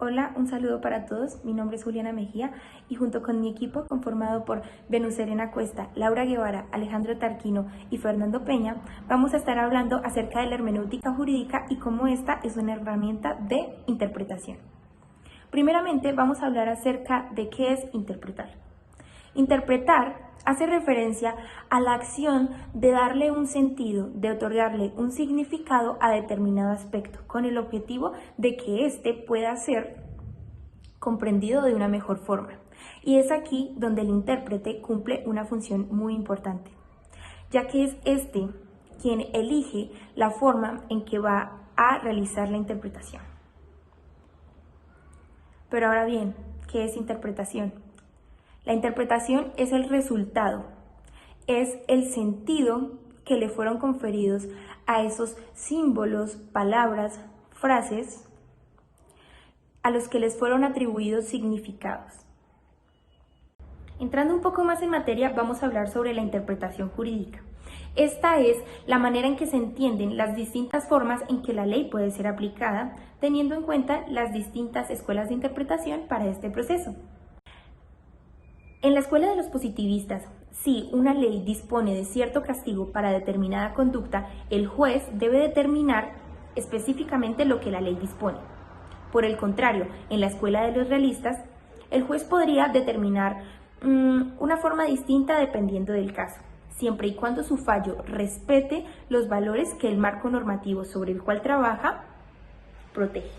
Hola, un saludo para todos. Mi nombre es Juliana Mejía y junto con mi equipo conformado por Venus Serena Cuesta, Laura Guevara, Alejandro Tarquino y Fernando Peña, vamos a estar hablando acerca de la hermenéutica jurídica y cómo esta es una herramienta de interpretación. Primeramente vamos a hablar acerca de qué es interpretar. Interpretar hace referencia a la acción de darle un sentido, de otorgarle un significado a determinado aspecto, con el objetivo de que éste pueda ser comprendido de una mejor forma. Y es aquí donde el intérprete cumple una función muy importante, ya que es este quien elige la forma en que va a realizar la interpretación. Pero ahora bien, ¿qué es interpretación? La interpretación es el resultado, es el sentido que le fueron conferidos a esos símbolos, palabras, frases, a los que les fueron atribuidos significados. Entrando un poco más en materia, vamos a hablar sobre la interpretación jurídica. Esta es la manera en que se entienden las distintas formas en que la ley puede ser aplicada, teniendo en cuenta las distintas escuelas de interpretación para este proceso. En la escuela de los positivistas, si una ley dispone de cierto castigo para determinada conducta, el juez debe determinar específicamente lo que la ley dispone. Por el contrario, en la escuela de los realistas, el juez podría determinar una forma distinta dependiendo del caso, siempre y cuando su fallo respete los valores que el marco normativo sobre el cual trabaja protege.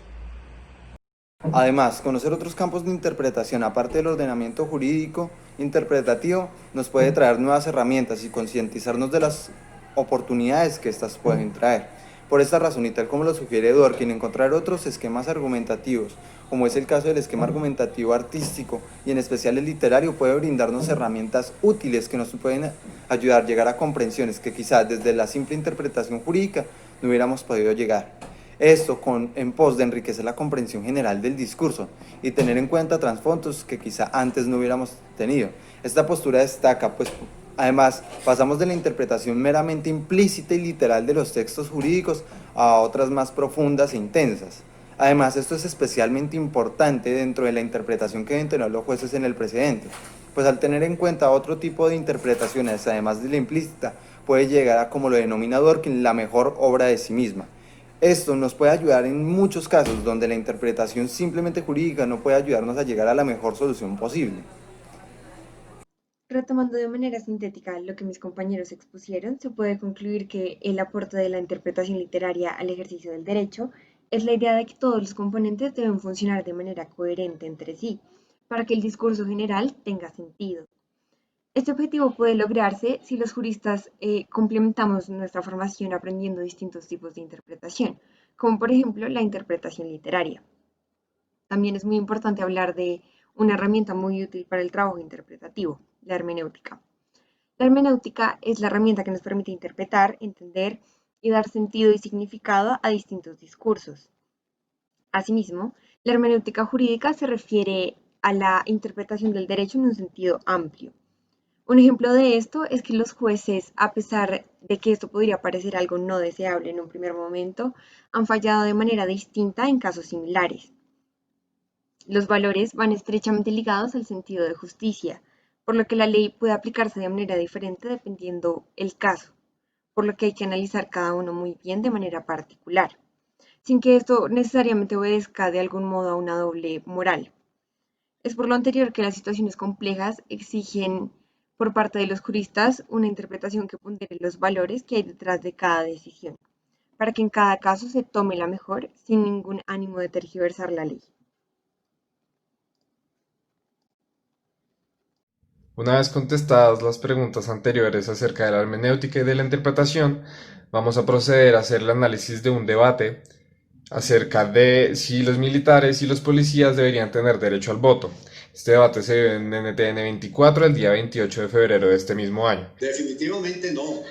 Además, conocer otros campos de interpretación aparte del ordenamiento jurídico interpretativo nos puede traer nuevas herramientas y concientizarnos de las oportunidades que éstas pueden traer. Por esta razón, y tal como lo sugiere Dworkin, encontrar otros esquemas argumentativos, como es el caso del esquema argumentativo artístico y en especial el literario, puede brindarnos herramientas útiles que nos pueden ayudar a llegar a comprensiones que quizás desde la simple interpretación jurídica no hubiéramos podido llegar. Esto en pos de enriquecer la comprensión general del discurso y tener en cuenta trasfondos que quizá antes no hubiéramos tenido. Esta postura destaca, pues además pasamos de la interpretación meramente implícita y literal de los textos jurídicos a otras más profundas e intensas. Además, esto es especialmente importante dentro de la interpretación que deben tener los jueces en el precedente, pues al tener en cuenta otro tipo de interpretaciones, además de la implícita, puede llegar a, como lo denomina Dworkin, la mejor obra de sí misma. Esto nos puede ayudar en muchos casos donde la interpretación simplemente jurídica no puede ayudarnos a llegar a la mejor solución posible. Retomando de manera sintética lo que mis compañeros expusieron, se puede concluir que el aporte de la interpretación literaria al ejercicio del derecho es la idea de que todos los componentes deben funcionar de manera coherente entre sí, para que el discurso general tenga sentido. Este objetivo puede lograrse si los juristas complementamos nuestra formación aprendiendo distintos tipos de interpretación, como por ejemplo la interpretación literaria. También es muy importante hablar de una herramienta muy útil para el trabajo interpretativo, la hermenéutica. La hermenéutica es la herramienta que nos permite interpretar, entender y dar sentido y significado a distintos discursos. Asimismo, la hermenéutica jurídica se refiere a la interpretación del derecho en un sentido amplio. Un ejemplo de esto es que los jueces, a pesar de que esto podría parecer algo no deseable en un primer momento, han fallado de manera distinta en casos similares. Los valores van estrechamente ligados al sentido de justicia, por lo que la ley puede aplicarse de manera diferente dependiendo el caso, por lo que hay que analizar cada uno muy bien de manera particular, sin que esto necesariamente obedezca de algún modo a una doble moral. Es por lo anterior que las situaciones complejas exigen por parte de los juristas una interpretación que pondere los valores que hay detrás de cada decisión, para que en cada caso se tome la mejor sin ningún ánimo de tergiversar la ley. Una vez contestadas las preguntas anteriores acerca de la hermenéutica y de la interpretación, vamos a proceder a hacer el análisis de un debate acerca de si los militares y los policías deberían tener derecho al voto. Este debate se dio en NTN 24 el día 28 de febrero de este mismo año. Definitivamente no.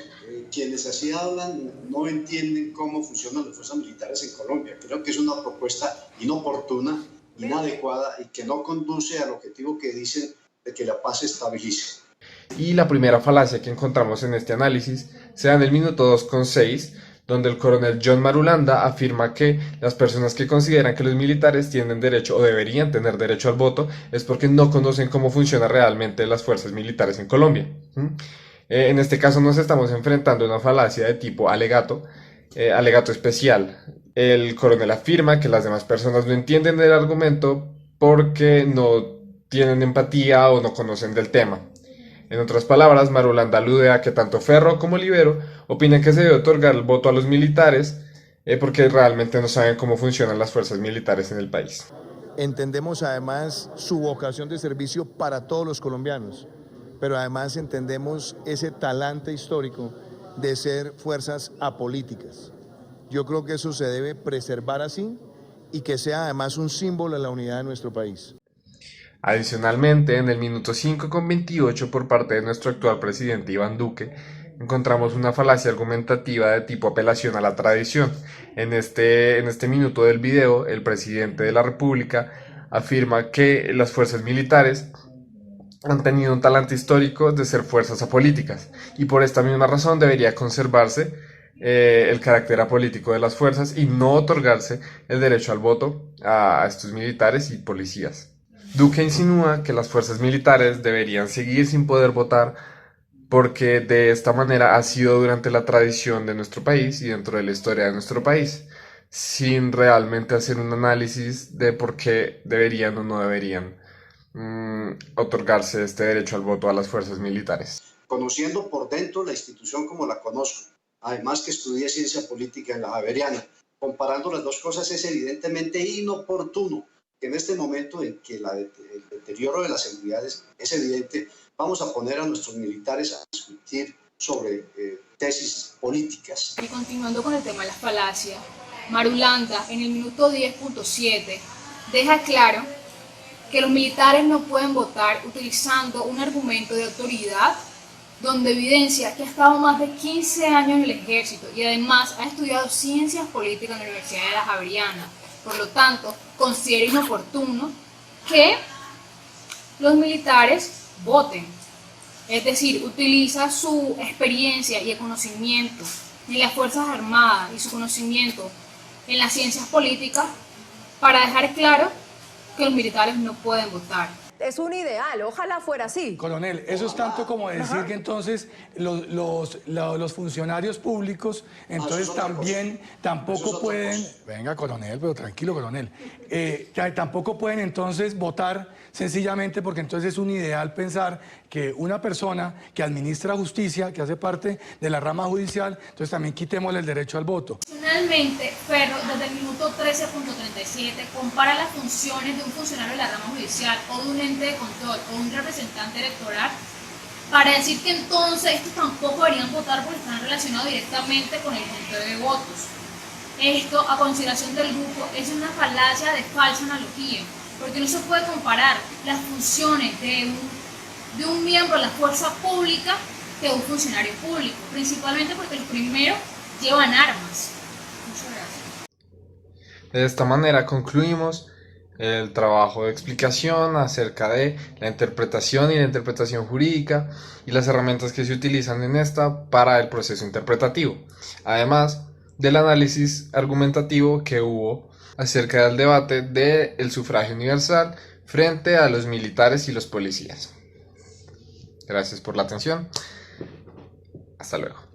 Quienes así hablan no entienden cómo funcionan las fuerzas militares en Colombia. Creo que es una propuesta inoportuna, inadecuada y que no conduce al objetivo que dicen de que la paz se estabilice. Y la primera falacia que encontramos en este análisis se da en el minuto 2,6, donde el coronel John Marulanda afirma que las personas que consideran que los militares tienen derecho o deberían tener derecho al voto es porque no conocen cómo funcionan realmente las fuerzas militares en Colombia. En este caso nos estamos enfrentando a una falacia de tipo alegato especial. El coronel afirma que las demás personas no entienden el argumento porque no tienen empatía o no conocen del tema. En otras palabras, Marulanda alude a que tanto Ferro como Libero opinan que se debe otorgar el voto a los militares porque realmente no saben cómo funcionan las fuerzas militares en el país. Entendemos además su vocación de servicio para todos los colombianos, pero además entendemos ese talante histórico de ser fuerzas apolíticas. Yo creo que eso se debe preservar así y que sea además un símbolo de la unidad de nuestro país. Adicionalmente, en el minuto 5:28 por parte de nuestro actual presidente Iván Duque, encontramos una falacia argumentativa de tipo apelación a la tradición. En este minuto del video, el presidente de la República afirma que las fuerzas militares han tenido un talante histórico de ser fuerzas apolíticas y por esta misma razón debería conservarse el carácter apolítico de las fuerzas y no otorgarse el derecho al voto a estos militares y policías. Duque insinúa que las fuerzas militares deberían seguir sin poder votar porque de esta manera ha sido durante la tradición de nuestro país y dentro de la historia de nuestro país, sin realmente hacer un análisis de por qué deberían o no deberían otorgarse este derecho al voto a las fuerzas militares. Conociendo por dentro la institución como la conozco, además que estudié ciencia política en la Javeriana, comparando las dos cosas es evidentemente inoportuno que en este momento en que el deterioro de la seguridad es evidente, vamos a poner a nuestros militares a discutir sobre tesis políticas. Y continuando con el tema de las falacias, Marulanda en el minuto 10.7 deja claro que los militares no pueden votar utilizando un argumento de autoridad donde evidencia que ha estado más de 15 años en el ejército y además ha estudiado ciencias políticas en la Universidad de la Javeriana. Por lo tanto, considera inoportuno que los militares voten. Es decir, utiliza su experiencia y el conocimiento en las Fuerzas Armadas y su conocimiento en las ciencias políticas para dejar claro que los militares no pueden votar. Es un ideal, ojalá fuera así. Coronel, eso es tanto como decir que entonces los funcionarios públicos entonces tampoco pueden... Venga, coronel, pero tranquilo, coronel. Tampoco pueden entonces votar sencillamente porque entonces es un ideal pensar que una persona que administra justicia, que hace parte de la rama judicial, entonces también quitémosle el derecho al voto. Finalmente, Ferro, desde el minuto 13.37, compara las funciones de un funcionario de la rama judicial o de un ente de control o un representante electoral para decir que entonces estos tampoco deberían votar porque están relacionados directamente con el conteo de votos. Esto, a consideración del grupo, es una falacia de falsa analogía, porque no se puede comparar las funciones de un miembro de la fuerza pública que de un funcionario público, principalmente porque los primeros llevan armas. Muchas gracias. De esta manera concluimos el trabajo de explicación acerca de la interpretación y la interpretación jurídica y las herramientas que se utilizan en esta para el proceso interpretativo, además del análisis argumentativo que hubo acerca del debate del sufragio universal frente a los militares y los policías. Gracias por la atención. Hasta luego.